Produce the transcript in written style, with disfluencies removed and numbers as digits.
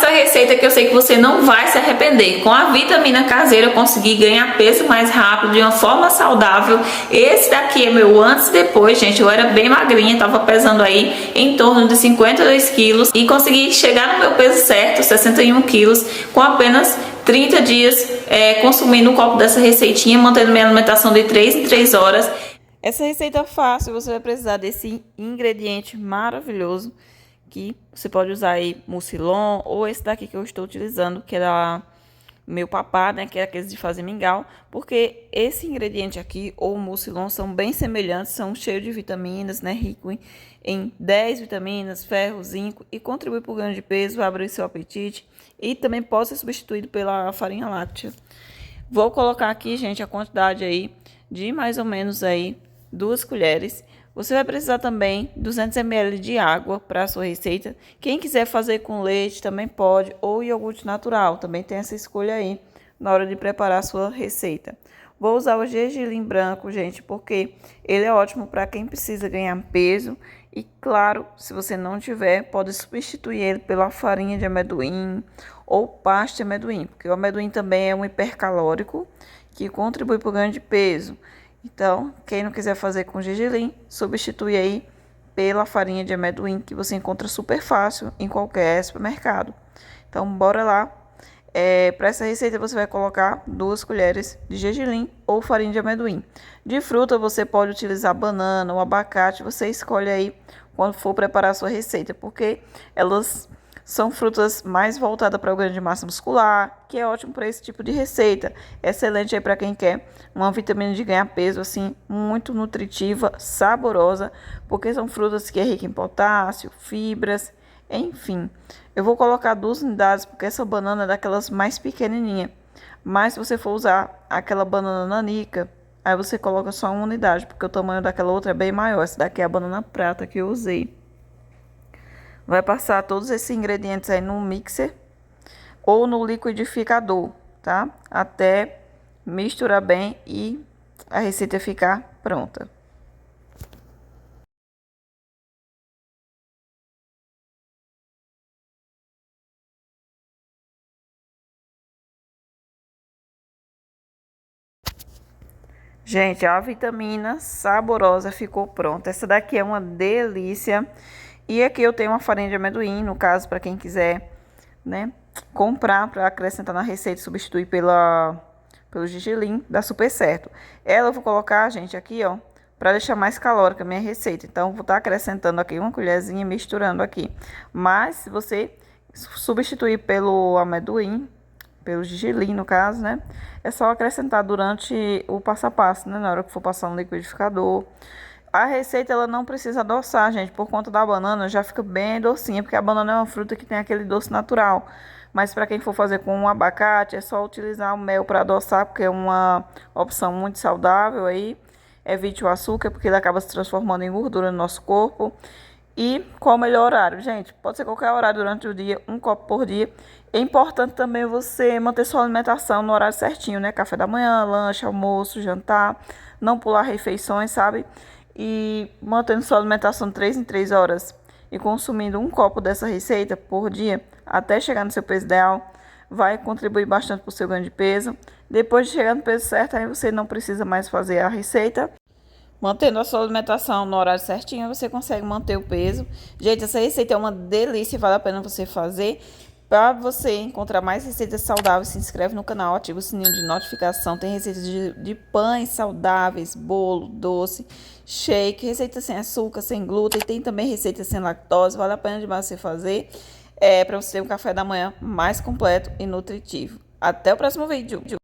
essa receita que eu sei que você não vai se arrepender. Com a vitamina caseira eu consegui ganhar peso mais rápido, de uma forma saudável. Esse daqui é meu antes e depois, gente. Eu era bem magrinha, tava pesando aí em torno de 52 quilos e consegui chegar no meu peso certo, 61 quilos, com apenas 30 dias consumindo um copo dessa receitinha, mantendo minha alimentação de 3 em 3 horas. Essa receita fácil, você vai precisar desse ingrediente maravilhoso, que você pode usar aí mucilon ou esse daqui que eu estou utilizando, que é da meu papá, né, que é aqueles de fazer mingau, porque esse ingrediente aqui, ou o mucilon, são bem semelhantes, são cheios de vitaminas, né, rico em 10 vitaminas, ferro, zinco, e contribui para o ganho de peso, abre o seu apetite, e também pode ser substituído pela farinha láctea. Vou colocar aqui, gente, a quantidade aí de mais ou menos aí 2 colheres. Você vai precisar também 200 ml de água para a sua receita. Quem quiser fazer com leite também pode, ou iogurte natural, também tem essa escolha aí na hora de preparar a sua receita. Vou usar o gergelim branco, gente, porque ele é ótimo para quem precisa ganhar peso. E claro, se você não tiver, pode substituir ele pela farinha de amendoim ou pasta de amendoim, porque o amendoim também é um hipercalórico que contribui para o ganho de peso. Então, quem não quiser fazer com gergelim, substitui aí pela farinha de amendoim, que você encontra super fácil em qualquer supermercado. Então, bora lá. Para essa receita, você vai colocar 2 colheres de gergelim ou farinha de amendoim. De fruta, você pode utilizar banana ou abacate, você escolhe aí quando for preparar a sua receita, porque elas são frutas mais voltadas para o ganho de massa muscular, que é ótimo para esse tipo de receita. Excelente aí para quem quer uma vitamina de ganhar peso, assim, muito nutritiva, saborosa, porque são frutas que é rica em potássio, fibras, enfim. Eu vou colocar 2 unidades, porque essa banana é daquelas mais pequenininha. Mas se você for usar aquela banana nanica, aí você coloca só 1 unidade, porque o tamanho daquela outra é bem maior. Essa daqui é a banana prata que eu usei. Vai passar todos esses ingredientes aí no mixer ou no liquidificador, tá? Até misturar bem e a receita ficar pronta. Gente, a vitamina saborosa ficou pronta. Essa daqui é uma delícia. E aqui eu tenho uma farinha de amendoim, no caso, para quem quiser, né, comprar para acrescentar na receita, substituir pelo gergelim, dá super certo. Ela eu vou colocar, gente, aqui, ó, para deixar mais calórica a minha receita. Então, vou estar acrescentando aqui uma colherzinha, misturando aqui. Mas, se você substituir pelo amendoim, pelo gergelim, no caso, né, é só acrescentar durante o passo a passo, né, na hora que for passar no liquidificador. A receita ela não precisa adoçar, gente, por conta da banana já fica bem docinha, porque a banana é uma fruta que tem aquele doce natural. Mas para quem for fazer com um abacate, é só utilizar o mel para adoçar, porque é uma opção muito saudável aí. Evite o açúcar, porque ele acaba se transformando em gordura no nosso corpo. E qual o melhor horário? Gente, pode ser qualquer horário durante o dia, um copo por dia. É importante também você manter sua alimentação no horário certinho, né? Café da manhã, lanche, almoço, jantar. Não pular refeições, sabe? E mantendo sua alimentação 3 em 3 horas e consumindo um copo dessa receita por dia até chegar no seu peso ideal, vai contribuir bastante para o seu ganho de peso. Depois de chegar no peso certo, aí você não precisa mais fazer a receita. Mantendo a sua alimentação no horário certinho, você consegue manter o peso. Gente, essa receita é uma delícia, vale a pena você fazer. Para você encontrar mais receitas saudáveis, se inscreve no canal, ativa o sininho de notificação. Tem receitas de pães saudáveis, bolo, doce, shake, receitas sem açúcar, sem glúten. Tem também receitas sem lactose, vale a pena demais você fazer. Para você ter um café da manhã mais completo e nutritivo. Até o próximo vídeo.